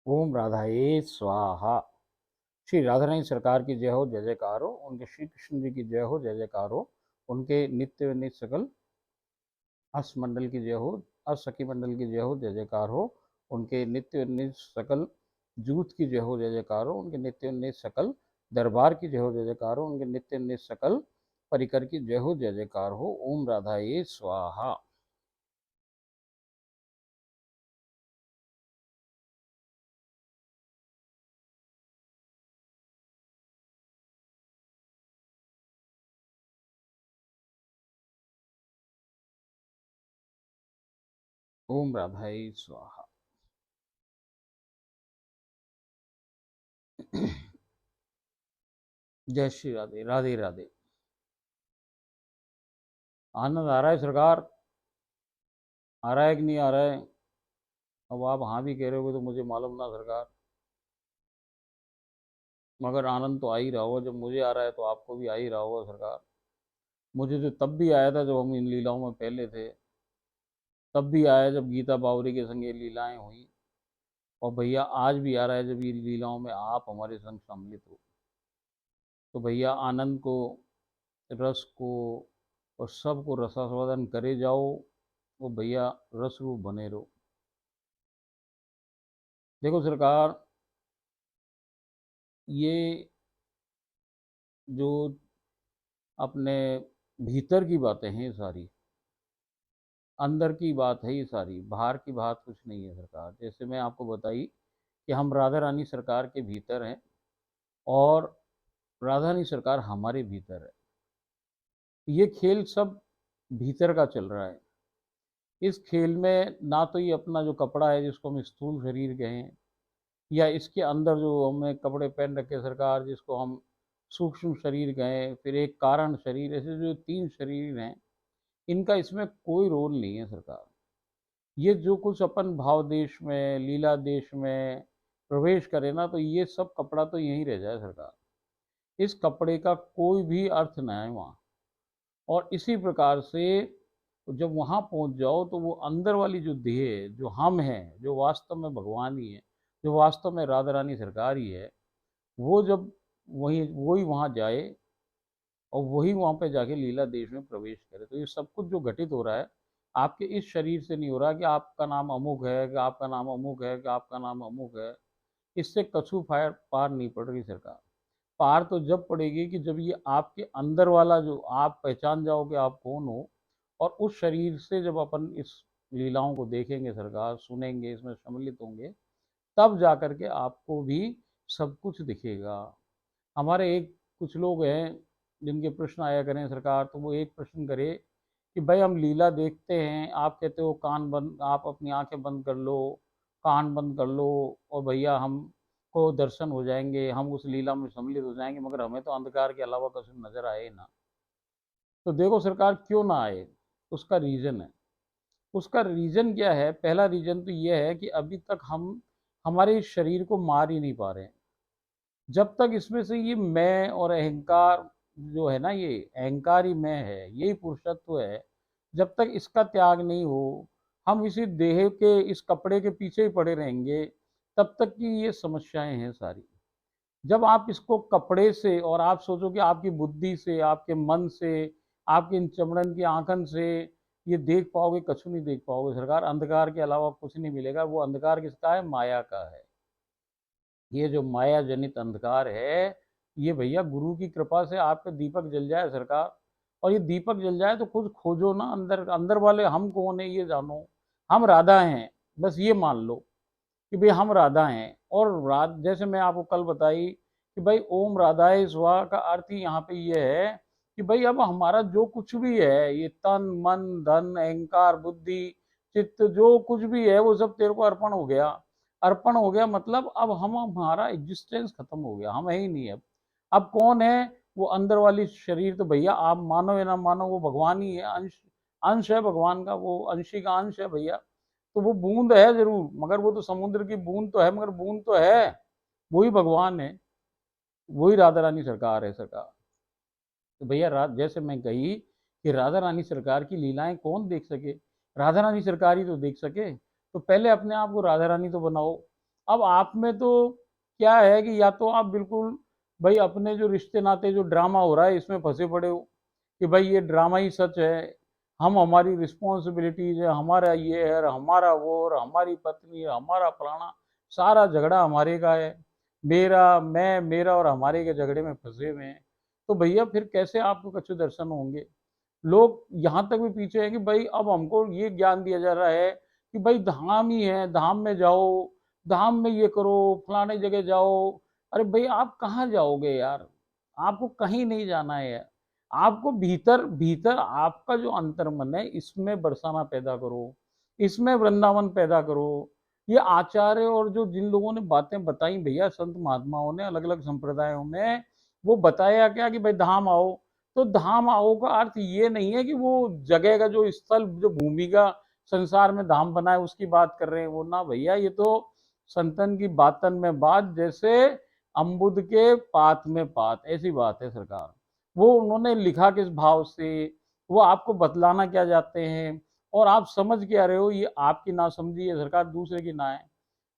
ओम राधाए स्वाहा। श्री राधा रानी सरकार की जय हो, जय जयकार हो। उनके श्री कृष्ण जी की जय हो, जय जयकार हो। उनके नित्य नित्य सकल अष्ट मंडल की जय हो, अष्ट सखी मंडल की जय हो, जय जयकार हो। उनके नित्य नित्य सकल जूथ की जय हो, जय जयकार हो। उनके नित्य नित्य सकल दरबार की जय हो, जय जयकार हो। उनके नित्य नित्य सकल परिकर की जय हो, जय जयकार हो। ओम राधाए स्वाहा। ओम राधाए स्वाहा। जय श्री राधे, राधे राधे। आनंद आ रहा है सरकार? आ रहा है कि नहीं आ रहा है? अब आप हाँ भी कह रहे हो तो मुझे मालूम ना सरकार, मगर आनंद तो आ ही रहा होगा। जब मुझे आ रहा है तो आपको भी आ ही रहा होगा सरकार। मुझे तो तब भी आया था जब हम इन लीलाओं में पहले थे, तब भी आया जब गीता बावरी के संग ये लीलाएं हुई, और भैया आज भी आ रहा है जब ये लीलाओं में आप हमारे संग सम्मिलित हो। तो भैया आनंद को, रस को और सबको रसास्वादन करे जाओ। वो भैया रस रूप बने रहो। देखो सरकार, ये जो अपने भीतर की बातें हैं ये सारी, अंदर की बात है ये सारी, बाहर की बात कुछ नहीं है सरकार। जैसे मैं आपको बताई कि हम राधा रानी सरकार के भीतर हैं, और राधा रानी सरकार हमारे भीतर है। ये खेल सब भीतर का चल रहा है। इस खेल में ना तो ये अपना जो कपड़ा है जिसको हम स्थूल शरीर कहें, या इसके अंदर जो हमने कपड़े पहन रखे सरकार जिसको हम सूक्ष्म शरीर कहें, फिर एक कारण शरीर, ऐसे जो तीन शरीर हैं, इनका इसमें कोई रोल नहीं है सरकार। ये जो कुछ अपन भाव देश में, लीला देश में प्रवेश करे ना, तो ये सब कपड़ा तो यहीं रह जाए सरकार। इस कपड़े का कोई भी अर्थ न है वहाँ। और इसी प्रकार से जब वहाँ पहुँच जाओ तो वो अंदर वाली जो देह है, जो हम हैं, जो वास्तव में भगवान ही है, जो वास्तव में राधा रानी सरकार ही है, वो जब वही वहाँ जाए और वही वहाँ पे जाके लीला देश में प्रवेश करे, तो ये सब कुछ जो घटित हो रहा है आपके इस शरीर से नहीं हो रहा कि आपका नाम अमुक है, कि आपका नाम अमुक है, कि आपका नाम अमुक है। इससे कछू फायर पार नहीं पड़ रही सरकार। पार तो जब पड़ेगी कि जब ये आपके अंदर वाला जो आप पहचान जाओगे आप कौन हो, और उस शरीर से जब अपन इस लीलाओं को देखेंगे सरकार, सुनेंगे, इसमें सम्मिलित होंगे, तब जा कर के आपको भी सब कुछ दिखेगा। हमारे एक कुछ लोग हैं जिनके प्रश्न आया करें सरकार, तो वो एक प्रश्न करे कि भाई हम लीला देखते हैं, आप कहते हो कान बंद, आप अपनी आंखें बंद कर लो, कान बंद कर लो, और भैया हम को दर्शन हो जाएंगे, हम उस लीला में सम्मिलित हो जाएंगे, मगर हमें तो अंधकार के अलावा कुछ नजर आए ना। तो देखो सरकार, क्यों ना आए, उसका रीजन है। उसका रीजन क्या है? पहला रीजन तो यह है कि अभी तक हम हमारे इस शरीर को मार ही नहीं पा रहे हैं। जब तक इसमें से ये मैं और अहंकार जो है ना, ये अहंकार ही मैं है, यही पुरुषत्व है, जब तक इसका त्याग नहीं हो, हम इसी देह के इस कपड़े के पीछे ही पड़े रहेंगे। तब तक की ये समस्याएं हैं सारी। जब आप इसको कपड़े से, और आप सोचो कि आपकी बुद्धि से, आपके मन से, आपके इन चमड़न की आंखन से ये देख पाओगे, कछु नहीं देख पाओगे सरकार। अंधकार के अलावा कुछ नहीं मिलेगा। वो अंधकार किसका है? माया का है। ये जो माया जनित अंधकार है, ये भैया गुरु की कृपा से आपके दीपक जल जाए सरकार। और ये दीपक जल जाए तो खुद खोजो ना, अंदर अंदर वाले हम कौन है ये जानो। हम राधा हैं, बस ये मान लो कि भाई हम राधा हैं। और रात जैसे मैं आपको कल बताई कि भाई ओम राधाए स्वाहा का अर्थ ही यहाँ पे ये है कि भाई अब हमारा जो कुछ भी है, ये तन मन धन अहंकार बुद्धि चित्त, जो कुछ भी है वो सब तेरे को अर्पण हो गया। अर्पण हो गया मतलब अब हम, हमारा एग्जिस्टेंस खत्म हो गया, हम है ही नहीं। अब कौन है? वो अंदर वाली शरीर तो भैया आप मानो या ना मानो वो भगवान ही है, अंश अंश है भगवान का, वो अंशी का अंश है भैया। तो वो बूंद है जरूर, मगर वो तो समुद्र की बूंद तो है, मगर बूंद तो है, वही भगवान है, वही राधा रानी सरकार है सरकार। तो भैया जैसे मैं कही कि राधा रानी सरकार की लीलाएं कौन देख सके? राधा रानी सरकार ही तो देख सके। तो पहले अपने आप को राधा रानी तो बनाओ। अब आप में तो क्या है कि या तो आप बिल्कुल भाई अपने जो रिश्ते नाते जो ड्रामा हो रहा है इसमें फंसे पड़े हो कि भाई ये ड्रामा ही सच है, हम हमारी रिस्पॉन्सिबिलिटीज है, हमारा ये है और हमारा वो और हमारी पत्नी हमारा फलाना, सारा झगड़ा हमारे का है, मेरा और हमारे के झगड़े में फंसे हुए हैं। तो भैया फिर कैसे आपको कछु दर्शन होंगे। लोग यहाँ तक भी पीछे हैं कि भाई अब हमको ये ज्ञान दिया जा रहा है कि भाई धाम ही है, धाम में जाओ, धाम में ये करो, फलाने जगह जाओ। अरे भाई आप कहाँ जाओगे यार, आपको कहीं नहीं जाना है यार। आपको भीतर भीतर आपका जो अंतर मन है इसमें बरसाना पैदा करो, इसमें वृंदावन पैदा करो। ये आचार्य और जो जिन लोगों ने बातें बताई भैया संत महात्माओं ने अलग अलग संप्रदायों में, वो बताया क्या कि भाई धाम आओ। तो धाम आओ का अर्थ ये नहीं है कि वो जगह का जो स्थल जो भूमि का संसार में धाम बना है उसकी बात कर रहे हैं वो, ना भैया, ये तो संतन की बातन में बात, जैसे अम्बुद के पात में पात, ऐसी बात है सरकार। वो उन्होंने लिखा किस भाव से, वो आपको बतलाना क्या चाहते हैं, और आप समझ क्या रहे हो, ये आपकी ना समझी है सरकार, दूसरे की ना है।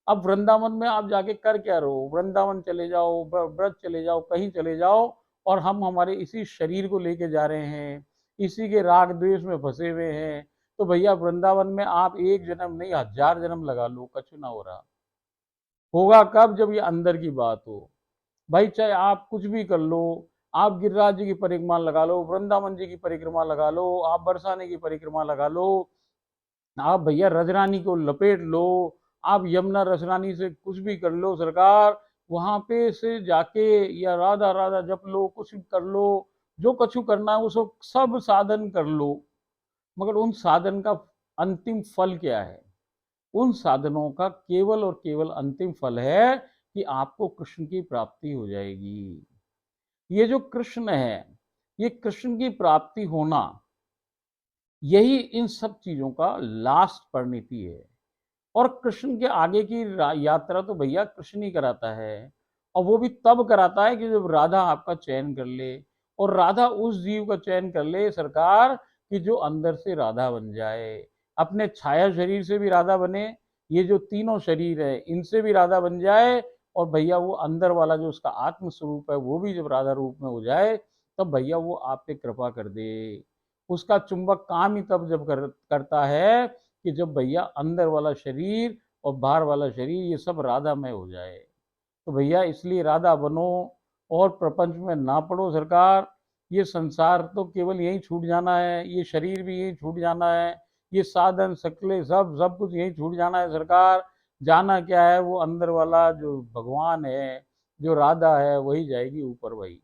अब वृंदावन में आप जाके कर क्या रहो, वृंदावन चले जाओ, व्रत चले जाओ, कहीं चले जाओ, और हम हमारे इसी शरीर को लेके जा रहे हैं, इसी के राग द्वेष में फंसे हुए हैं। तो भैया वृंदावन में आप एक जन्म नहीं 1000 जन्म लगा लो, कछु ना हो रहा। होगा कब, जब ये अंदर की बात हो। भाई चाहे आप कुछ भी कर लो, आप गिरिराज जी की परिक्रमा लगा लो, वृंदावन जी की परिक्रमा लगा लो, आप बरसाने की परिक्रमा लगा लो, आप भैया रजरानी को लपेट लो, आप यमुना रजरानी से कुछ भी कर लो सरकार, वहां पे से जाके या राधा राधा जप लो, कुछ कर लो, जो कछु करना है उसको सब साधन कर लो। मगर उन साधन का अंतिम फल क्या है, उन साधनों का केवल और केवल अंतिम फल है कि आपको कृष्ण की प्राप्ति हो जाएगी। ये जो कृष्ण है, ये कृष्ण की प्राप्ति होना, यही इन सब चीजों का लास्ट परिणति है। और कृष्ण के आगे की यात्रा तो भैया कृष्ण ही कराता है, और वो भी तब कराता है कि जब राधा आपका चयन कर ले, और राधा उस जीव का चयन कर ले सरकार कि जो अंदर से राधा बन जाए, अपने छाया शरीर से भी राधा बने, ये जो तीनों शरीर है इनसे भी राधा बन जाए, और भैया वो अंदर वाला जो उसका आत्म स्वरूप है वो भी जब राधा रूप में हो जाए, तब भैया वो आप पे कृपा कर दे। उसका चुंबक काम ही तब जब करता है कि जब भैया अंदर वाला शरीर और बाहर वाला शरीर ये सब राधा में हो जाए। तो भैया इसलिए राधा बनो और प्रपंच में ना पड़ो सरकार। ये संसार तो केवल यही छूट जाना है, ये शरीर भी यही छूट जाना है, ये साधन सकले सब सब कुछ यही छूट जाना है सरकार। जाना क्या है, वो अंदर वाला जो भगवान है, जो राधा है, वही जाएगी ऊपर। वही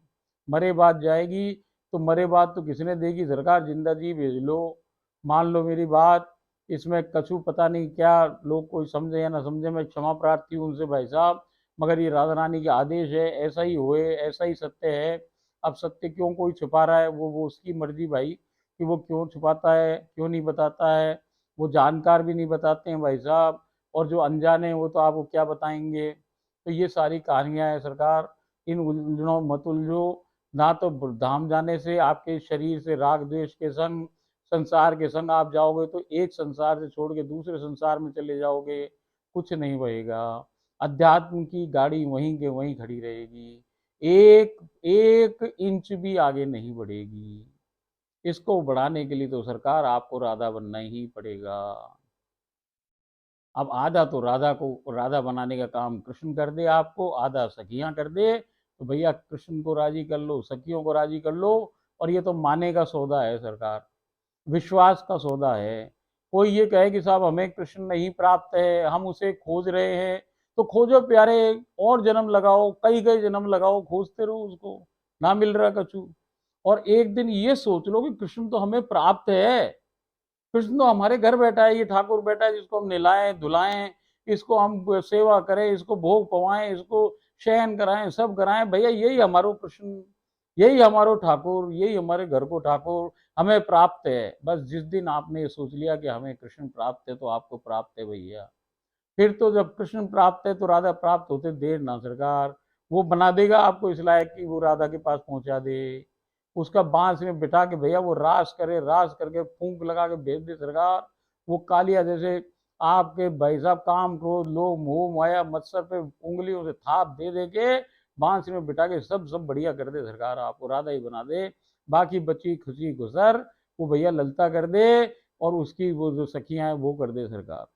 मरे बाद जाएगी। तो मरे बाद तो किसने देगी सरकार, जिंदा जी भेज लो। मान लो मेरी बात, इसमें कछु पता नहीं क्या लोग कोई समझे या ना समझे, मैं क्षमा प्रार्थी हूँ उनसे भाई साहब, मगर ये राधा रानी के आदेश है, ऐसा ही हुए, ऐसा ही सत्य है। अब सत्य क्यों कोई छुपा रहा है, वो उसकी मर्जी भाई, कि वो क्यों छुपाता है, क्यों नहीं बताता है। वो जानकार भी नहीं बताते हैं भाई साहब, और जो अनजाने हैं वो तो आपको क्या बताएंगे। तो ये सारी कहानियां हैं सरकार, इन उलझनों मत उलझो। ना तो धाम जाने से आपके शरीर से राग द्वेष के संग, संसार के संग आप जाओगे तो एक संसार से छोड़ के दूसरे संसार में चले जाओगे, कुछ नहीं बहेगा। अध्यात्म की गाड़ी वहीं के वहीं खड़ी रहेगी, एक एक इंच भी आगे नहीं बढ़ेगी। इसको बढ़ाने के लिए तो सरकार आपको राधा बनना ही पड़ेगा। अब आधा तो राधा को राधा बनाने का काम कृष्ण कर दे, आपको आधा सखियां कर दे, तो भैया कृष्ण को राजी कर लो, सखियों को राजी कर लो। और ये तो माने का सौदा है सरकार, विश्वास का सौदा है। कोई ये कहे कि साहब हमें कृष्ण नहीं प्राप्त है, हम उसे खोज रहे हैं, तो खोजो प्यारे, और जन्म लगाओ, कई कई जन्म लगाओ, खोजते रहो उसको, ना मिल रहा कछु। और एक दिन ये सोच लो कि कृष्ण तो हमें प्राप्त है, कृष्ण तो हमारे घर बैठा है, ये ठाकुर बैठा है जिसको हम नहलाएं धुलाएं, इसको हम सेवा करें, इसको भोग पवाएं, इसको शयन कराएं, सब कराएं, भैया यही हमारो कृष्ण, यही हमारो ठाकुर, यही हमारे घर को ठाकुर हमें प्राप्त है। बस जिस दिन आपने ये सोच लिया कि हमें कृष्ण प्राप्त है तो आपको प्राप्त है भैया। फिर तो जब कृष्ण प्राप्त है तो राधा प्राप्त होते देर ना सरकार, वो बना देगा आपको इस लायक कि वो राधा के पास पहुंचा दे। उसका बांस में बिठा के भैया वो रास करे, रास करके फूंक लगा के भेज दे सरकार। वो कालिया जैसे आपके भाई साहब काम क्रोध लोभ मोह माया मत्सर पे उंगलियों से थाप दे दे के बांस में बिठा के सब बढ़िया कर दे सरकार, आपको राधा ही बना दे। बाकी बच्ची खुशी गुजर वो भैया ललता कर दे, और उसकी वो जो सखियां हैं वो कर दे सरकार।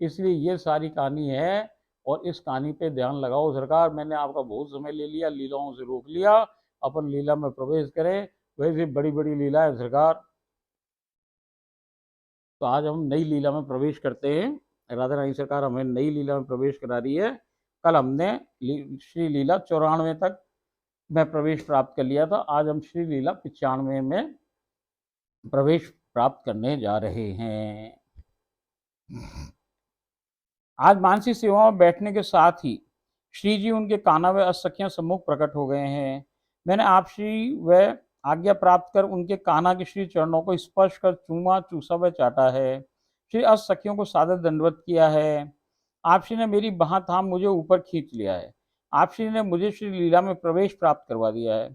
इसलिए ये सारी कहानी है, और इस कहानी पे ध्यान लगाओ सरकार। मैंने आपका बहुत समय ले लिया, लीलाओं से रोक लिया, अपन लीला में प्रवेश करें। वैसे बड़ी बड़ी लीला है सरकार, तो आज हम नई लीला में प्रवेश करते हैं। राधा रानी सरकार हमें नई लीला में प्रवेश करा रही है। कल हमने श्री लीला 94 तक में प्रवेश प्राप्त कर लिया था, आज हम श्री लीला 95 में प्रवेश प्राप्त करने जा रहे हैं। आज मानसी सेवा में बैठने के साथ ही श्री जी उनके काना व असखियां सम्मुख प्रकट हो गए हैं। मैंने आप श्री व आज्ञा प्राप्त कर उनके काना के श्री चरणों को स्पर्श कर चूमा चूसा व चाटा है। श्री असखियों को सादर दंडवत किया है। आप श्री ने मेरी बाह थाम मुझे ऊपर खींच लिया है। आप श्री ने मुझे श्री लीला में प्रवेश प्राप्त करवा दिया है।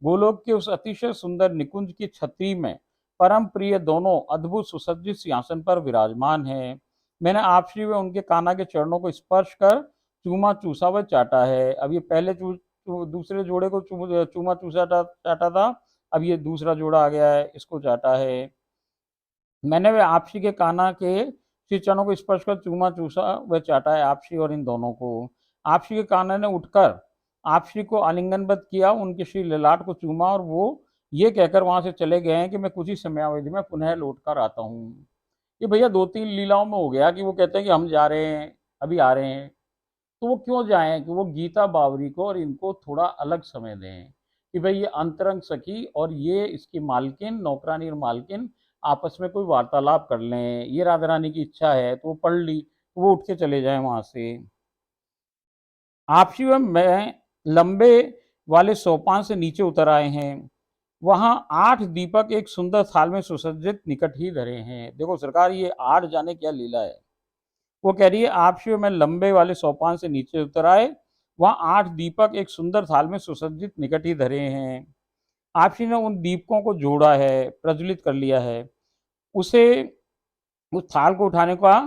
गोलोक के उस अतिशय सुंदर निकुंज की छत्री में परम प्रिय दोनों अद्भुत सुसज्जित सिंहासन पर विराजमान हैं। मैंने आप श्री व उनके काना के चरणों को स्पर्श कर चूमा चूसा व चाटा है। अब ये पहले दूसरे जोड़े को चूमा चूसा चाटा था, अब ये दूसरा जोड़ा आ गया है, इसको चाटा है। मैंने वे आपसी के काना के श्री चरणों को स्पर्श कर चूमा चूसा व चाटा है, आपसी और इन दोनों को। आपसी के काना ने उठकर आपसी को आलिंगनबद्ध किया, उनके श्री ललाट को चूमा, और वो ये कहकर वहां से चले गए हैं कि मैं कुछ ही समयावधि में पुनः लौट कर आता हूँ। ये भैया 2-3 लीलाओं में हो गया कि वो कहते हैं कि हम जा रहे हैं, अभी आ रहे हैं। तो वो क्यों जाएं कि वो गीता बावरी को और इनको थोड़ा अलग समय दें कि भाई ये अंतरंग सखी और ये इसकी मालकिन, नौकरानी और मालकिन आपस में कोई वार्तालाप कर लें। ये राधा रानी की इच्छा है तो वो पढ़ ली, तो वो उठ के चले जाएं वहां से। आपसी में लंबे वाले सोपान से नीचे उतर आए हैं। वहां 8 दीपक एक सुंदर थाल में सुसज्जित निकट ही धरे हैं। देखो सरकार, ये 8 जाने क्या लीला है। वो कह रही है आप शिव में लंबे वाले सोपान से नीचे उतर आए, वहां 8 दीपक एक सुंदर थाल में सुसज्जित निकट ही धरे हैं। आपसी ने उन दीपकों को जोड़ा है, प्रज्वलित कर लिया है। उसे उस थाल को उठाने का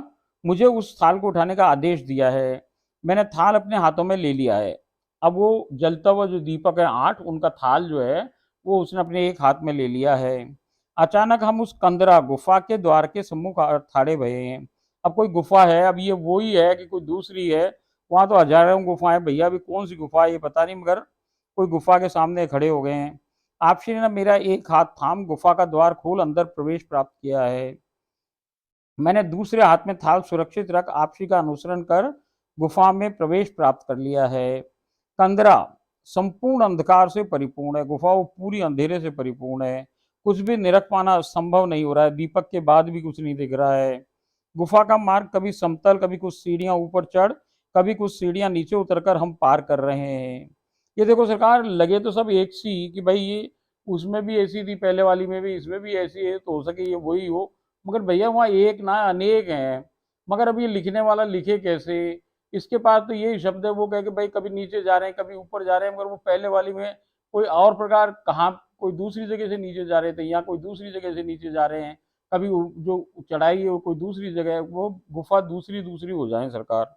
मुझे उस थाल को उठाने का आदेश दिया है। मैंने थाल अपने हाथों में ले लिया है। अब वो जलता हुआ जो दीपक है 8, उनका थाल जो है वो उसने अपने एक हाथ में ले लिया है। अचानक हम उस कंदरा गुफा के द्वार के सम्मुख ठाड़े भये हैं। अब कोई गुफा है, अब ये वो ही है कि कोई दूसरी है। वहां तो हजारों गुफाएं भैया, अभी कौन सी गुफा है ये पता नहीं, मगर कोई गुफा के सामने खड़े हो गए हैं। आप श्री ने मेरा एक हाथ थाम गुफा का द्वार खोल अंदर प्रवेश प्राप्त किया है। मैंने दूसरे हाथ में थाल सुरक्षित रख आपसी का अनुसरण कर गुफा में प्रवेश प्राप्त कर लिया है। कंदरा संपूर्ण अंधकार से परिपूर्ण है, गुफा वो पूरी अंधेरे से परिपूर्ण है। कुछ भी निरख पाना संभव नहीं हो रहा है, दीपक के बाद भी कुछ नहीं दिख रहा है। गुफा का मार्ग कभी समतल, कभी कुछ सीढ़ियां ऊपर चढ़, कभी कुछ सीढ़ियां नीचे उतरकर हम पार कर रहे हैं। ये देखो सरकार, लगे तो सब एक सी कि भाई ये उसमें भी ऐसी थी, पहले वाली में भी, इसमें भी ऐसी है, तो हो सके ये वही हो। मगर भैया वहाँ एक ना अनेक हैं। मगर अब ये लिखने वाला लिखे कैसे? इसके पास तो यही शब्द है, वो कहे कि भाई कभी नीचे जा रहे हैं, कभी ऊपर जा रहे हैं, मगर वो पहले वाली में कोई और प्रकार, कहाँ कोई दूसरी जगह से नीचे जा रहे थे, यहाँ कोई दूसरी जगह से नीचे जा रहे हैं। कभी जो चढ़ाई है वो कोई दूसरी जगह है, वो गुफा दूसरी दूसरी हो जाए सरकार।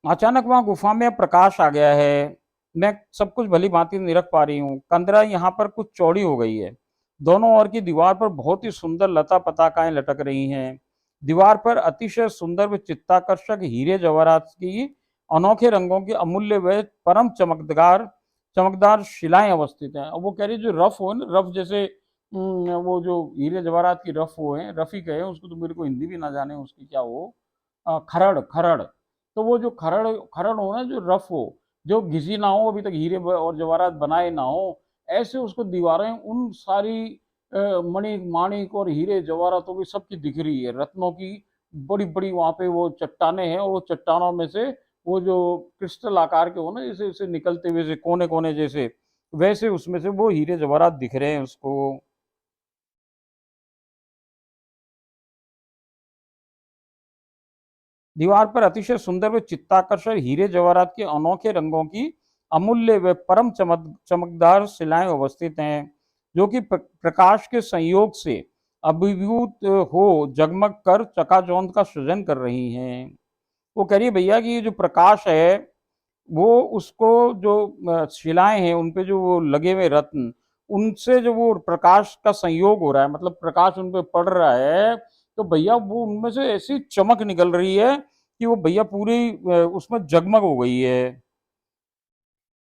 अचानक वहां गुफा में प्रकाश आ गया है। मैं सब कुछ भली भांति निरख पा रही हूँ। कंदरा यहाँ पर कुछ चौड़ी हो गई है। दोनों ओर की दीवार पर बहुत ही सुंदर लता पताकाएं लटक रही हैं। दीवार पर अतिशय सुंदर व चित्ताकर्षक हीरे जवाहरात की अनोखे रंगों की अमूल्य व परम चमकदार चमकदार शिलाएं अवस्थित हैं। और वो कह रही जो रफ हो ना, रफ जैसे वो जो हीरे जवाहरात की रफ हो है, रफी कहे उसको, तो मेरे को हिंदी भी ना जाने उसकी क्या हो, खरड़ खरड़। तो वो जो खरड़ खरड़ हो ना, जो रफ हो, जो घिसी ना हो, अभी तक हीरे और जवाहरात बनाए ना हो, ऐसे उसको दीवारें उन सारी मणि माणिक और हीरे जवाहरातों की सबकी दिख रही है, रत्नों की बड़ी बड़ी वहां पे वो चट्टाने हैं, और वो चट्टानों में से वो जो क्रिस्टल आकार के हो ना, जैसे जैसे निकलते हुए से कोने कोने जैसे, वैसे उसमें से वो हीरे जवाहरात दिख रहे हैं उसको। दीवार पर अतिशय सुंदर व चित्ताकर्षक हीरे जवाहरात के अनोखे रंगों की अमूल्य व परम चमकदार शिलाएं अवस्थित हैं। जो कि प्रकाश के संयोग से अभिभूत हो जगमग कर चकाचौंध का सृजन कर रही हैं। वो कह रही है भैया कि ये जो प्रकाश है वो उसको जो शिलाएं हैं उन पे जो वो लगे हुए रत्न उनसे जो वो प्रकाश का संयोग हो रहा है, मतलब प्रकाश उन पे पड़ रहा है, तो भैया वो उनमें से ऐसी चमक निकल रही है कि वो भैया पूरी उसमें जगमग हो गई है।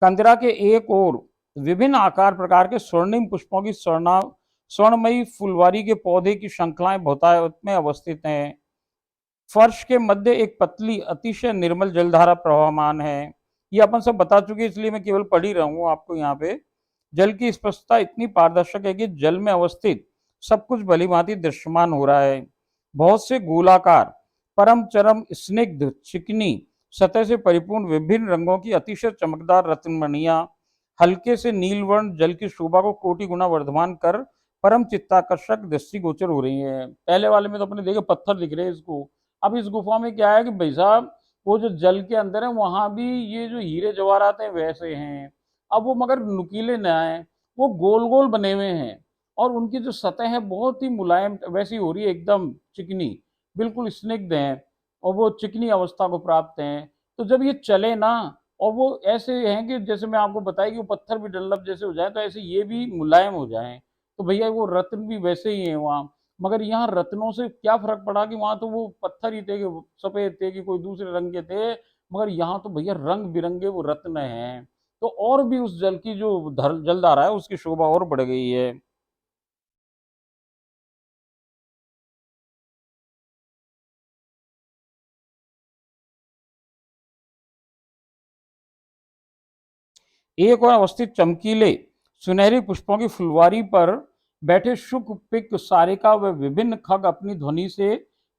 कंदरा के एक ओर विभिन्न आकार प्रकार के स्वर्णिम पुष्पों की स्वर्णमयी फुलवारी के पौधे की श्रृंखलाएं बहुतायत में अवस्थित हैं। फर्श के मध्य एक पतली अतिशय निर्मल जलधारा प्रवाहमान है। ये अपन सब बता चुके, इसलिए मैं केवल पढ़ ही रहा हूँ आपको यहाँ पे। जल की स्पष्टता इतनी पारदर्शक है कि जल में अवस्थित सब कुछ भली भांति दृश्यमान हो रहा है। बहुत से गोलाकार परम चरम स्निग्ध चिकनी सतह से परिपूर्ण विभिन्न रंगों की अतिशय चमकदार रत्नमणियां हल्के से नीलवर्ण जल की शोभा को कोटि गुना वर्धमान कर परम चित्ताकर्षक दृष्टिगोचर हो रही है। पहले वाले में तो अपने देखे पत्थर दिख रहे हैं इसको, अब इस गुफा में क्या है कि भाई साहब वो जो जल के अंदर है वहां भी ये जो हीरे जवाहरात हैं वैसे हैं। अब वो मगर नुकीले न आए, वो गोल गोल बने हुए हैं और उनकी जो सतह है बहुत ही मुलायम वैसी हो रही है, एकदम चिकनी, बिल्कुल स्निग्ध है और वो चिकनी अवस्था को प्राप्त हैं। तो जब ये चले ना और वो ऐसे हैं कि जैसे मैं आपको बताया कि वो पत्थर भी डल्लप जैसे हो जाए तो ऐसे ये भी मुलायम हो जाएं, तो भैया वो रत्न भी वैसे ही है वहाँ। मगर यहाँ रत्नों से क्या फर्क पड़ा कि वहां तो वो पत्थर ही थे कि सफेद थे कि कोई दूसरे रंग के थे, मगर यहाँ तो भैया रंग बिरंगे वो रत्न हैं। तो और भी उस जल की जो जलधारा है उसकी शोभा और बढ़ गई है। एक और अवस्थित चमकीले सुनहरी पुष्पों की फुलवारी पर बैठे शुक पिक सारिका व विभिन्न खग अपनी ध्वनि से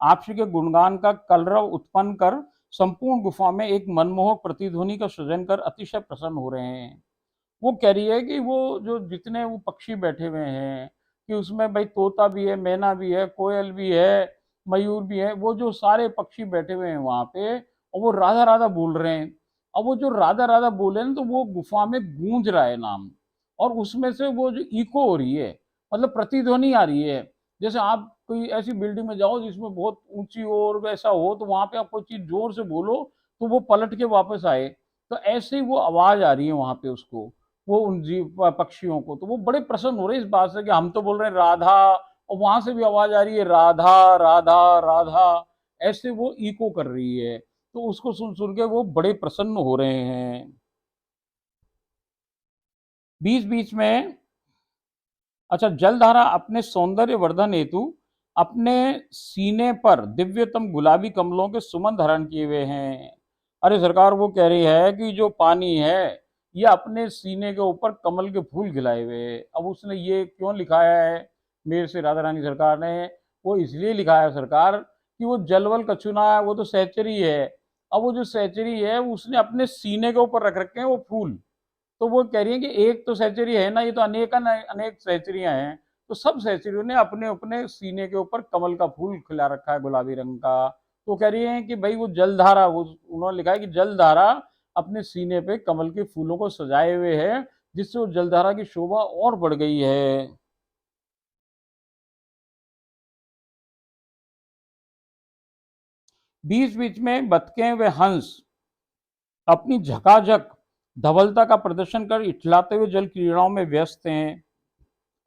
आपसी के गुणगान का कलरव उत्पन्न कर संपूर्ण गुफा में एक मनमोहक प्रतिध्वनि का सृजन कर अतिशय प्रसन्न हो रहे हैं। वो कह रही है कि वो जो जितने वो पक्षी बैठे हुए हैं कि उसमें भाई तोता भी है, मैना भी है, कोयल भी है, मयूर भी है, वो जो सारे पक्षी बैठे हुए हैं वहां पे और वो राधा राधा बोल रहे हैं। अब वो जो राधा राधा बोले ना तो वो गुफा में गूंज रहा है नाम, और उसमें से वो जो इको हो रही है, मतलब प्रतिध्वनि आ रही है। जैसे आप कोई ऐसी बिल्डिंग में जाओ जिसमें बहुत ऊंची हो और वैसा हो तो वहां पे आप कोई चीज जोर से बोलो तो वो पलट के वापस आए, तो ऐसे ही वो आवाज आ रही है वहां पे उसको, वो उन जीव पक्षियों को। तो वो बड़े प्रसन्न हो रहे हैं इस बात से कि हम तो बोल रहे हैं राधा और वहां से भी आवाज आ रही है राधा राधा राधा, ऐसे वो इको कर रही है। तो उसको सुन सुन के वो बड़े प्रसन्न हो रहे हैं। बीच बीच में, अच्छा, जलधारा अपने सौंदर्य वर्धन हेतु अपने सीने पर दिव्यतम गुलाबी कमलों के सुमन धारण किए हुए हैं। अरे सरकार वो कह रही है कि जो पानी है ये अपने सीने के ऊपर कमल के फूल खिलाए हुए हैं। अब उसने ये क्यों लिखाया है मेरे से राधा रानी सरकार ने, वो इसलिए लिखा है सरकार कि वो जलवल कछुना है, वो तो सहचरी है। अब वो जो सहचरी है उसने अपने सीने के ऊपर रख रखे हैं वो फूल। तो वो कह रही है कि एक तो सेंचुरी है ना, ये तो अनेक अनेक सेंचुरियां हैं। तो सब सेंचुरियों ने अपने अपने सीने के ऊपर कमल का फूल खिला रखा है गुलाबी रंग का। तो कह रही है कि भाई वो जलधारा, वो उन्होंने लिखा है कि जलधारा अपने सीने पे कमल के फूलों को सजाए हुए है, जिससे वो जलधारा की शोभा और बढ़ गई है। बीच बीच में बतखें व हंस अपनी झकाझक धवलता का प्रदर्शन कर इठलाते हुए जल क्रीड़ाओं में व्यस्त हैं।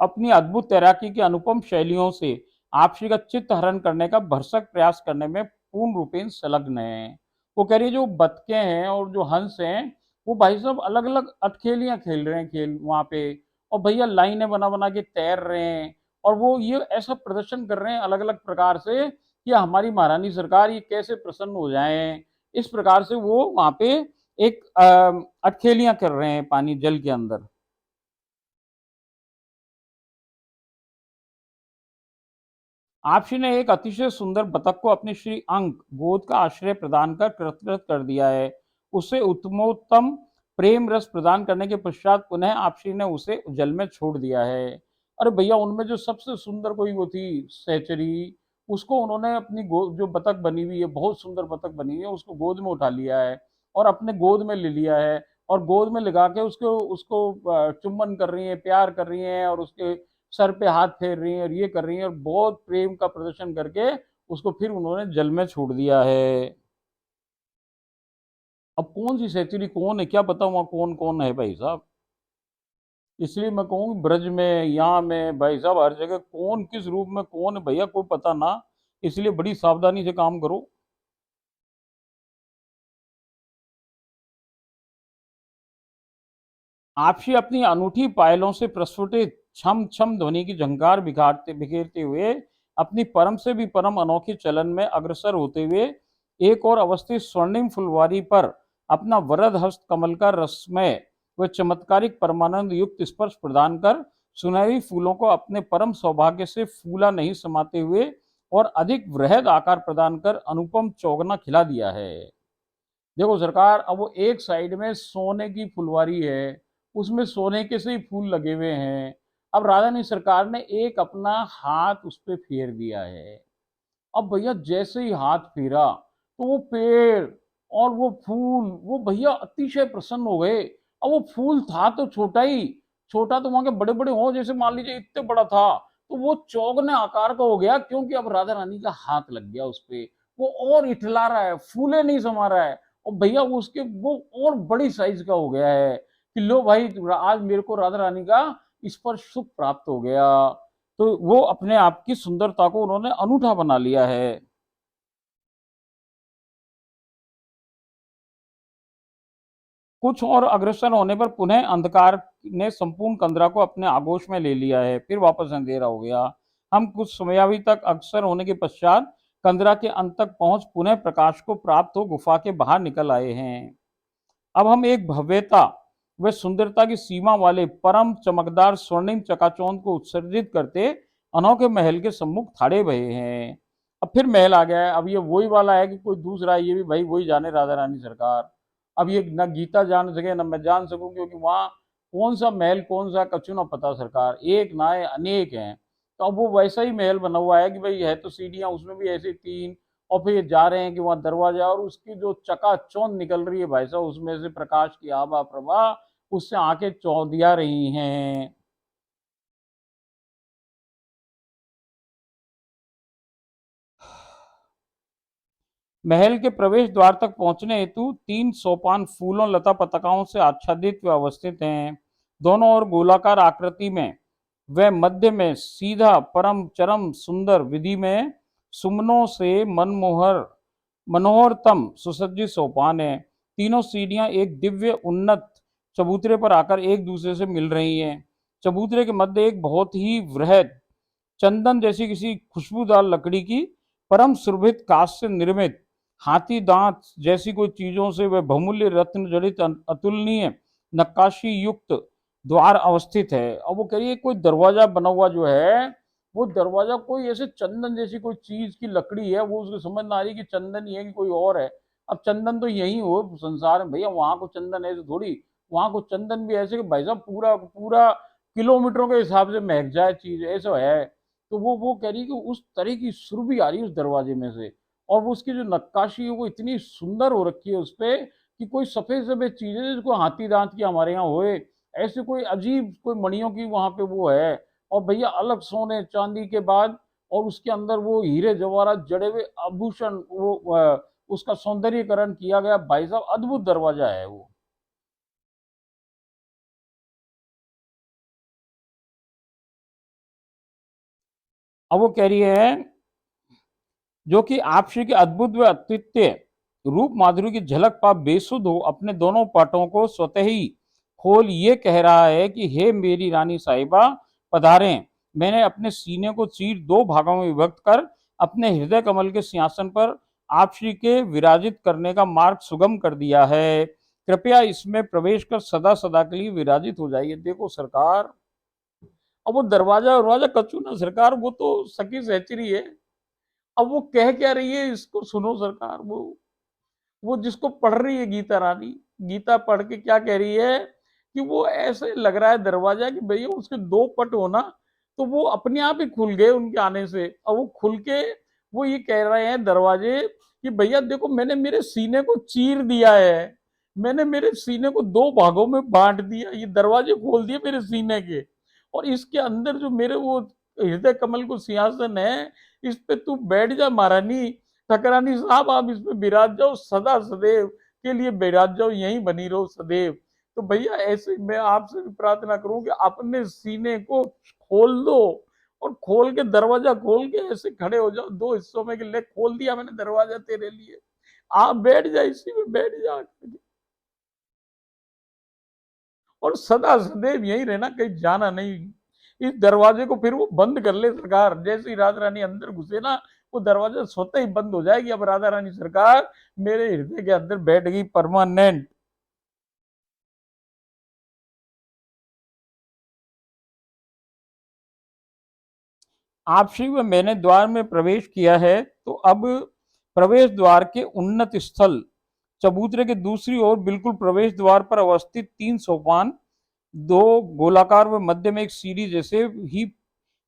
अपनी अद्भुत तैराकी की अनुपम शैलियों से आपसी का चित्त हरण करने का भरसक प्रयास करने में पूर्ण रूपेण संलग्न है। वो कह रही है जो बतखें हैं और जो हंस हैं वो भाई साहब अलग अलग अटखेलियां खेल रहे हैं खेल वहां पे, और भैया लाइनें बना बना के तैर रहे हैं और वो ये ऐसा प्रदर्शन कर रहे हैं अलग अलग प्रकार से कि हमारी महारानी सरकार ये कैसे प्रसन्न हो जाएं। इस प्रकार से वो वहां पे एक अटखेलियां कर रहे हैं पानी जल के अंदर। आपसी ने एक अतिशय सुंदर बतख को अपने श्री अंक गोद का आश्रय प्रदान कर कृतकृत कर दिया है। उसे उत्तमोत्तम प्रेम रस प्रदान करने के पश्चात पुनः आपसी ने उसे जल में छोड़ दिया है। अरे भैया उनमें जो सबसे सुंदर कोई वो थी सहचरी, उसको उन्होंने अपनी गोद, जो बतख बनी हुई है बहुत सुंदर बतख बनी हुई है, उसको गोद में उठा लिया है और अपने गोद में ले लिया है और गोद में लगा के उसको उसको चुम्बन कर रही हैं, प्यार कर रही हैं, और उसके सर पे हाथ फेर रही हैं और ये कर रही हैं, और बहुत प्रेम का प्रदर्शन करके उसको फिर उन्होंने जल में छोड़ दिया है। अब कौन सी सेंचुरी कौन है, क्या पता वहां कौन कौन है भाई साहब। इसलिए मैं कहूँ ब्रज में, यहाँ में भाई साहब हर जगह कौन किस रूप में कौन है भैया कोई पता ना। इसलिए बड़ी सावधानी से काम करो। आपसी अपनी अनूठी पायलों से प्रस्फुटित छम छम ध्वनि की झंकार बिखारते बिखेरते हुए अपनी परम से भी परम अनोखी चलन में अग्रसर होते हुए एक और अवस्थित स्वर्णिम फुलवारी पर अपना वरद हस्त कमल का रसमय व चमत्कारिक परमानंद युक्त स्पर्श प्रदान कर सुनहरी फूलों को अपने परम सौभाग्य से फूला नहीं समाते हुए और अधिक वृहद आकार प्रदान कर अनुपम चौगना खिला दिया है। देखो सरकार, अब वो एक साइड में सोने की फुलवारी है, उसमें सोने के से ही फूल लगे हुए हैं। अब राजधानी सरकार ने एक अपना हाथ उस पे फेर दिया है। अब भैया जैसे ही हाथ फेरा तो वो पेड़ और वो फूल, वो भैया अतिशय प्रसन्न हो गए। अब वो फूल था तो छोटा ही, छोटा तो वहां के बड़े बड़े हो, जैसे मान लीजिए इतने बड़ा था, तो वो चौगने आकार का हो गया, क्योंकि अब राधा रानी का हाथ लग गया उस पे। वो और इठला रहा है, फूले नहीं समा रहा है, और भैया उसके वो और बड़ी साइज का हो गया है कि लो भाई आज मेरे को राधा रानी का स्पर्श सुख प्राप्त हो गया। तो वो अपने आप की सुंदरता को उन्होंने अनूठा बना लिया है। कुछ और अग्रसर होने पर पुनः अंधकार ने संपूर्ण कंदरा को अपने आगोश में ले लिया है, फिर वापस अंधेरा हो गया। हम कुछ समयावधि तक अग्रसर होने के पश्चात कंदरा के अंत तक पहुंच पुनः प्रकाश को प्राप्त हो गुफा के बाहर निकल आए हैं। अब हम एक भव्यता व सुंदरता की सीमा वाले परम चमकदार स्वर्णिम चकाचौंध को उत्सर्जित करते अनोखे महल के सम्मुख खड़े भये हैं। अब फिर महल आ गया है, अब ये वही वाला है कि कोई दूसरा है, ये भी भाई वही जाने राधा रानी सरकार। अब ये न गीता जान सके न मैं जान सकूं, क्योंकि वहां कौन सा महल कौन सा कछु ना पता सरकार, एक ना है अनेक हैं। तो अब वो वैसा ही महल बना हुआ है कि भाई है तो सीढ़ियां उसमें भी ऐसे तीन, और फिर ये जा रहे हैं कि वहां दरवाजा, और उसकी जो चकाचौंध निकल रही है भाई साहब, उसमें से प्रकाश की आभा प्रभा उससे आंखें चौंधिया रही हैं। महल के प्रवेश द्वार तक पहुंचने हेतु 3 सोपान फूलों लता पताकाओं से आच्छादित व अवस्थित हैं। दोनों ओर गोलाकार आकृति में व मध्य में सीधा परम चरम सुंदर विधि में सुमनों से मनमोहर मनोहरतम सुसज्जित सोपान है। तीनों सीढ़ियां एक दिव्य उन्नत चबूतरे पर आकर एक दूसरे से मिल रही हैं। चबूतरे के मध्य एक बहुत ही वृहद चंदन जैसी किसी खुशबूदार लकड़ी की परम सुरभित काष्ठ से निर्मित हाथी दांत जैसी कोई चीजों से वह बहुमूल्य रत्न जड़ित अतुलनीय नक्काशी युक्त द्वार अवस्थित है। और वो कह रही है कोई दरवाजा बना हुआ जो है, वो दरवाजा कोई ऐसे चंदन जैसी कोई चीज की लकड़ी है, वो उसको समझ ना आ रही कि चंदन ही है कि कोई और है। अब चंदन तो यही हो संसार में भैया, वहां को चंदन ऐसे थोड़ी, वहां को चंदन भी ऐसे कि भाई साहब पूरा पूरा किलोमीटरों के हिसाब से महक जाए चीज, ऐसा है। तो वो कह रही है कि उस तरह की सुरभि आ रही है उस दरवाजे में से, और वो उसकी जो नक्काशी है वो इतनी सुंदर हो रखी है उस पे कि कोई सफेद सफेद चीज है जिसको हाथी दांत की हमारे यहाँ होए, ऐसे कोई अजीब कोई मणियों की वहां पे वो है। और भैया अलग सोने चांदी के बाद, और उसके अंदर वो हीरे जवाहरात जड़े हुए आभूषण, वो उसका सौंदर्यकरण किया गया भाई साहब, अद्भुत दरवाजा है वो। अब वो कह रही है जो कि आप श्री के अद्भुत व अद्वितीय रूप माधुरी की झलक पा बेसुध हो अपने दोनों पाटों को स्वतः ही खोल ये कह रहा है कि हे मेरी रानी साहिबा पधारें। मैंने अपने सीने को चीर 2 भागों में विभक्त कर अपने हृदय कमल के सिंहासन पर आप श्री के विराजित करने का मार्ग सुगम कर दिया है। कृपया इसमें प्रवेश कर सदा सदा के लिए विराजित हो जाइए। देखो सरकार, अब वो दरवाजा दरवाजा कचू ना सरकार, वो तो सखी सहचरी है। अब वो कह क्या रही है इसको सुनो सरकार, वो जिसको पढ़ रही है गीता रानी, गीता पढ़ के क्या कह रही है कि वो ऐसे लग रहा है दरवाजा कि भैया उसके 2 पट हो ना, तो वो अपने आप ही खुल गए उनके आने से। और वो खुल के वो ये कह रहे हैं दरवाजे कि भैया देखो मैंने मेरे सीने को चीर दिया है, मैंने मेरे सीने को दो भागों में बांट दिया, ये दरवाजे खोल दिए मेरे सीने के, और इसके अंदर जो मेरे वो हृदय कमल को सिंहासन है, इस पे तू बैठ जा महारानी ठकरानी साहब, आप इस पे विराज जाओ, सदा सदैव के लिए विराज जाओ, यहीं बनी रहो सदैव। तो भैया ऐसे मैं आपसे भी प्रार्थना करूं कि अपने सीने को खोल दो, और खोल के दरवाजा खोल के ऐसे खड़े हो जाओ दो हिस्सों में कि ले खोल दिया मैंने दरवाजा तेरे लिए, आप बैठ जा, इसी में बैठ जा, और सदा सदैव यहीं रहना, कहीं जाना नहीं। इस दरवाजे को फिर वो बंद कर ले सरकार, जैसे ही राधा रानी अंदर घुसे ना, वो दरवाजा स्वतः ही बंद हो जाएगी। अब राधा रानी सरकार मेरे हृदय के अंदर बैठ गई परमानेंट। आप श्री व मैंने द्वार में प्रवेश किया है, तो अब प्रवेश द्वार के उन्नत स्थल चबूतरे के दूसरी ओर बिल्कुल प्रवेश द्वार पर अवस्थित 3 सोपान, 2 गोलाकार व मध्य में एक सीढ़ी जैसे ही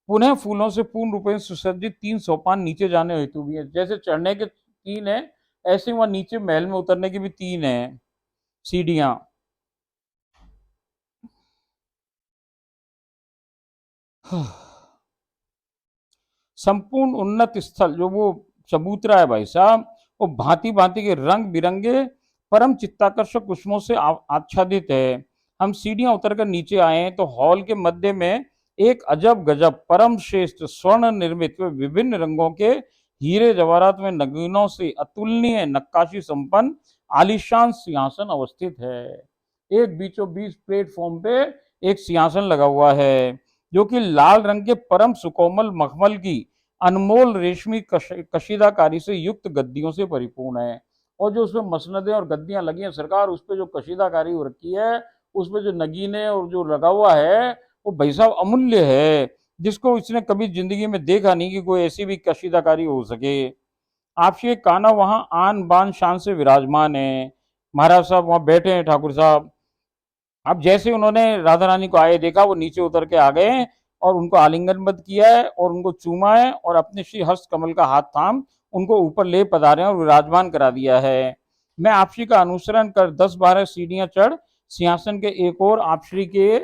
पुनः फूलों से पूर्ण रूप से सुसज्जित 3 सोपान नीचे जाने हेतु भी है। जैसे चढ़ने के 3 है, ऐसे वहां नीचे महल में उतरने की भी 3 है सीढ़ियां। संपूर्ण उन्नत स्थल जो वो चबूतरा है भाई साहब, वो भांति भांति के रंग बिरंगे परम चित्ताकर्षक कुसुमों से आच्छादित है। हम सीढ़ियां उतरकर नीचे आए तो हॉल के मध्य में एक अजब गजब परम श्रेष्ठ स्वर्ण निर्मित व विभिन्न रंगों के हीरे जवाहरात में नगीनों से अतुलनीय नक्काशी संपन्न आलीशान सिंहासन अवस्थित है। एक बीचों बीच प्लेटफॉर्म पे एक सिंहासन लगा हुआ है, जो कि लाल रंग के परम सुकोमल मखमल की अनमोल रेशमी कशीदाकारी से युक्त गद्दियों से परिपूर्ण है। और जो उसमें मसनदें और गद्दियां लगी हैं सरकार, उस पर जो कशीदाकारी हो रखी है, उसमें जो नगीने और जो लगा हुआ है, वो भाई साहब अमूल्य है, जिसको इसने कभी जिंदगी में देखा नहीं कि कोई ऐसी भी कशीदाकारी हो सके। आपसे काना वहां आन बान शान से विराजमान है। महाराज साहब वहां बैठे हैं, ठाकुर साहब। अब जैसे उन्होंने राधा रानी को आए देखा, वो नीचे उतर के आ गए और उनको आलिंगनबद्ध किया है और उनको चूमा है और अपने श्री हस्त कमल का हाथ थाम उनको ऊपर ले पधारे और विराजमान करा दिया है। मैं आपसी का अनुसरण कर 10-12 सीढ़ियां चढ़ सिंहासन के एक और आपश्री के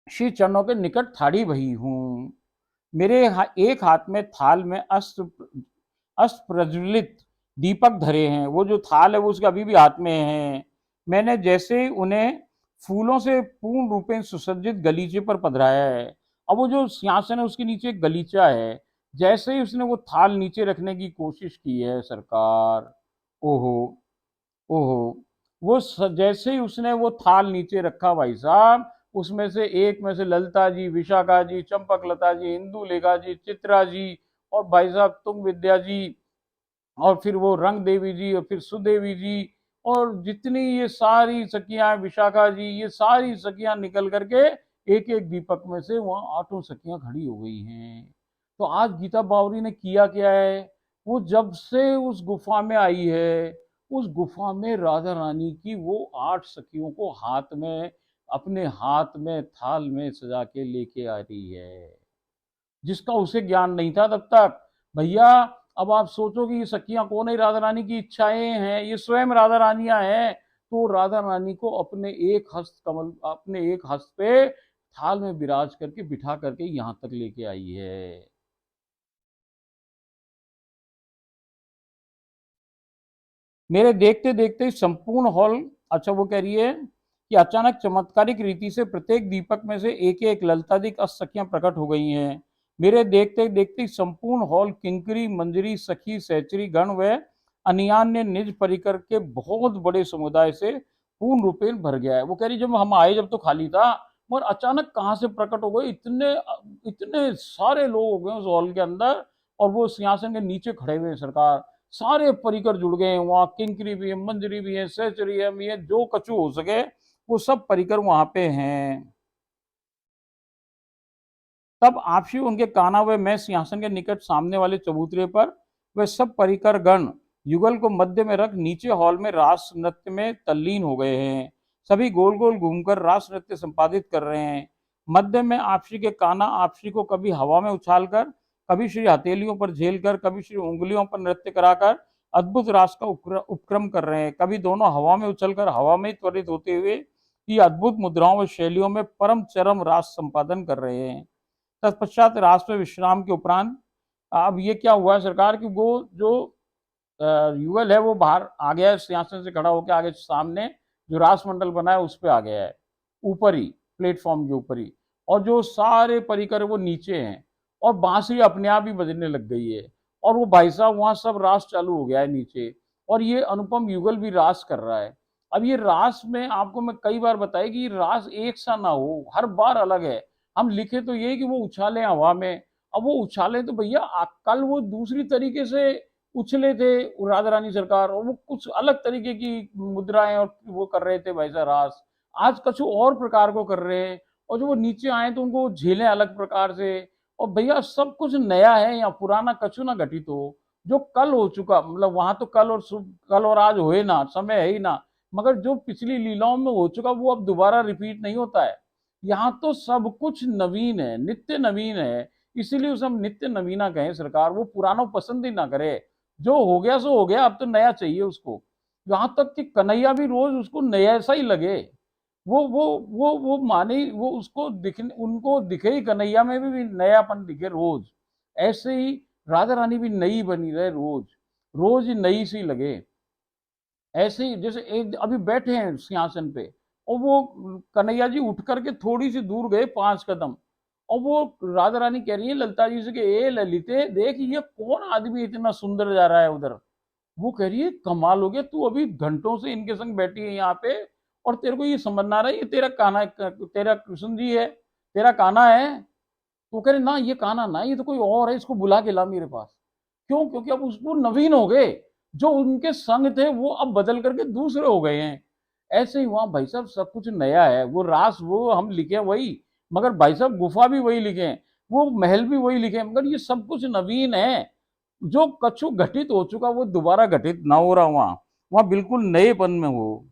श्री चरणों के निकट थाड़ी बही हूँ। मेरे एक हाथ में थाल में अस्त प्रज्वलित दीपक धरे हैं। वो जो थाल है वो उसके अभी भी हाथ में है। मैंने जैसे ही उन्हें फूलों से पूर्ण रूप से सुसज्जित गलीचे पर पधराया है। अब वो जो सिंहासन है उसके नीचे एक गलीचा है। जैसे ही उसने वो थाल नीचे रखने की कोशिश की है सरकार, ओहो ओहो, जैसे ही उसने वो थाल नीचे रखा भाई साहब, उसमें से एक में से ललिता जी, विशाखा जी, चंपक लता जी, इंदु लेखा जी, चित्रा जी, और भाई साहब तुंग विद्या जी, और फिर वो रंग देवी जी, और फिर सुदेवी जी, और जितनी ये सारी सखियां, विशाखा जी, ये सारी सखियां निकल करके एक एक दीपक में से वहां 8 सखियां खड़ी हो गई हैं। तो आज गीता बावरी ने किया क्या है, वो जब से उस गुफा में आई है, उस गुफा में राधा रानी की वो 8 सखियों को हाथ में, अपने हाथ में थाल में सजा के लेके आ रही है, जिसका उसे ज्ञान नहीं था तब तक। भैया अब आप सोचो कि ये सखियां कौन है, राधा रानी की इच्छाएं हैं, ये स्वयं राधा रानियां हैं। तो राधा रानी को अपने एक हस्त कमल, अपने एक हस्त पे थाल में विराज करके बिठा करके यहां तक लेके आई है। मेरे देखते देखते संपूर्ण हॉल, अच्छा वो कह रही है कि अचानक चमत्कारिक रीति से प्रत्येक दीपक में से एक एक ललतादिक सखियां प्रकट हो गई हैं। मेरे देखते देखते संपूर्ण हॉल किंकरी मंजरी सखी सहचरी गण व अन्यान्य निज परिकर के बहुत बड़े समुदाय से पूर्ण रूपेण भर गया है। वो कह रही जब हम आए जब तो खाली था, मगर अचानक कहाँ से प्रकट हो गए, इतने इतने सारे लोग हो गए उस हॉल के अंदर, और वो सिंहासन के नीचे खड़े हुए हैं सरकार। सारे परिकर जुड़ गए हैं, वहाँ किंकरी भी है, मंजरी भी है, सहचरी है, जो कछु हो सके वो सब परिकर वहां पे हैं। तब आपसी उनके काना व मैं सिंहासन के निकट सामने वाले चबूतरे पर वे सब परिकर गण युगल को मध्य में रख नीचे हॉल में रास नृत्य में तल्लीन हो गए हैं। सभी गोल गोल घूमकर रास नृत्य संपादित कर रहे हैं। मध्य में आपसी के काना आपसी को कभी हवा में उछालकर, कभी श्री हथेलियों पर झेलकर, कभी श्री उंगलियों पर नृत्य कराकर अद्भुत रास का उपक्रम कर रहे हैं। कभी दोनों हवा में उछलकर हवा में त्वरित होते हुए ये अद्भुत मुद्राओं व शैलियों में परम चरम रास संपादन कर रहे हैं। तत्पश्चात रास में विश्राम के उपरांत अब ये क्या हुआ सरकार की, वो जो युगल है वो बाहर आ गया है, सिंहासन से खड़ा होकर आगे सामने जो रास मंडल बना है उस पर आ गया है, ऊपर ही प्लेटफॉर्म के ऊपर ही, और जो सारे परिकर वो नीचे हैं, और बांसुरी अपने आप ही बजने लग गई है, और वो भाई साहब वहां सब रास चालू हो गया है नीचे, और ये अनुपम युगल भी रास कर रहा है। अब ये रास में आपको मैं कई बार बताया कि रास एक सा ना हो, हर बार अलग है। हम लिखे तो ये कि वो उछाले हवा में, अब वो उछाले तो भैया कल वो दूसरी तरीके से उछले थे राधा रानी सरकार, और वो कुछ अलग तरीके की मुद्राएं और वो कर रहे थे वैसा रास, आज कुछ और प्रकार को कर रहे हैं, और जो वो नीचे आए तो उनको झेलें अलग प्रकार से। और भैया सब कुछ नया है, या पुराना कछु ना घटित हो, जो कल हो चुका, मतलब वहां तो कल और आज होए ना, समय है ही ना, मगर जो पिछली लीलाओं में हो चुका वो अब दोबारा रिपीट नहीं होता है। यहाँ तो सब कुछ नवीन है, नित्य नवीन है, इसीलिए उसे हम नित्य नवीना कहें। सरकार वो पुराना पसंद ही ना करे, जो हो गया सो हो गया, अब तो नया चाहिए उसको। यहाँ तक कि कन्हैया भी रोज उसको नया सा ही लगे, वो माने, वो उसको दिखने, उनको दिखे ही कन्हैया में भी नयापन दिखे रोज। ऐसे ही राधा रानी भी नई बनी रहे, रोज रोज ही नई सी लगे। ऐसे ही जैसे एक अभी बैठे हैं सिंहासन पे, और वो कन्हैया जी उठ करके थोड़ी सी दूर गए 5 कदम, और वो राधा रानी कह रही है ललिता जी से कि ए ललिते देख ये कौन आदमी इतना सुंदर जा रहा है उधर। वो कह रही है कमाल हो गया, तू अभी घंटों से इनके संग बैठी है यहाँ पे, और तेरे को ये समझ ना रहा है ये तेरा कान्हा, तेरा कृष्ण जी है, तेरा कान्हा है। तो कह रहे ना ये कान्हा ना, ये तो कोई और है, इसको बुला के ला मेरे पास। क्यों? क्योंकि अब उसको नवीन हो गए, जो उनके संग थे वो अब बदल करके दूसरे हो गए हैं। ऐसे ही वहां भाई साहब सब कुछ नया है, वो रास वो हम लिखे वही, मगर भाई साहब गुफा भी वही लिखे हैं, वो महल भी वही लिखे हैं, मगर ये सब कुछ नवीन है। जो कछु घटित हो चुका वो दोबारा घटित ना हो रहा, वहां वहां बिल्कुल नएपन में हो।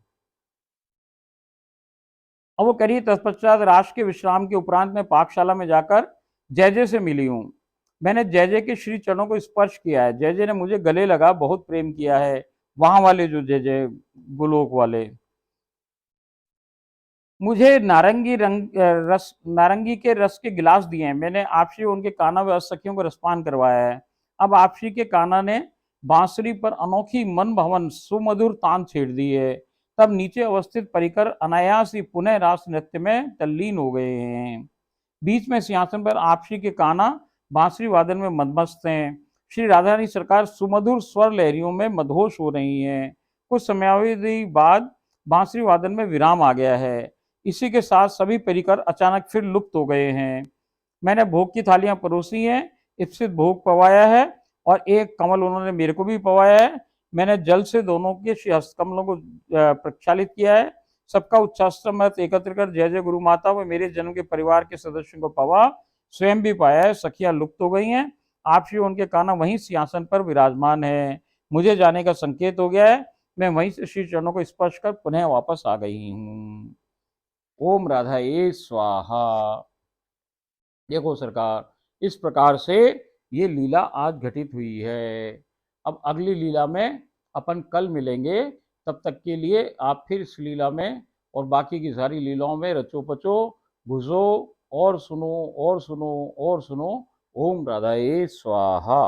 अब वो करिए तत्पश्चात राष्ट्र के विश्राम के उपरांत में पाकशाला में जाकर जय जय से मिली हूँ। मैंने जय जय के श्री चरणों को स्पर्श किया है, जय जय ने मुझे गले लगा, बहुत प्रेम किया है। वहां वाले जो जय जय गोलोक वाले मुझे नारंगी के रस के गिलास दिए हैं। मैंने आपसी उनके कान्हा व सखियों को रसपान करवाया है। अब आपसी के कान्हा ने बांसुरी पर अनोखी मन भवन सुमधुर तान छेड़ दी है। तब नीचे अवस्थित परिकर अनायास ही पुनः रास नृत्य में तल्लीन हो गए हैं। बीच में सिंहासन पर आपसी के कान्हा बांसुरी वादन में मदमस्त हैं। श्री राधा रानी सरकार सुमधुर स्वर लहरियों में मदहोश हो रही हैं। कुछ समयावधि बाद बांसुरी वादन में विराम आ गया है। इसी के साथ सभी परिकर अचानक फिर लुप्त हो गए हैं। मैंने भोग की थालियां परोसी हैं, इप्सित भोग पवाया है, और एक कमल उन्होंने मेरे को भी पवाया है। मैंने जल से दोनों के श्री हस्तकमलों को प्रक्षालित किया है। सबका उच्चास्त्र एकत्र कर जय जय गुरु माता व मेरे जन्म के परिवार के सदस्यों को पवा, स्वयं भी पाया है। सखियां लुप्त हो गई हैं, आप श्री उनके कान्हा वहीं सिंहासन पर विराजमान है। मुझे जाने का संकेत हो गया है, मैं वहीं से श्री चरणों को स्पर्श कर पुनः वापस आ गई हूँ। ओम राधा ए स्वाहा। देखो सरकार, इस प्रकार से ये लीला आज घटित हुई है। अब अगली लीला में अपन कल मिलेंगे, तब तक के लिए आप फिर इस लीला में और बाकी की सारी लीलाओं में रचो पचो, घुसो, और सुनो और सुनो और सुनो। ओम राधा ए स्वाहा।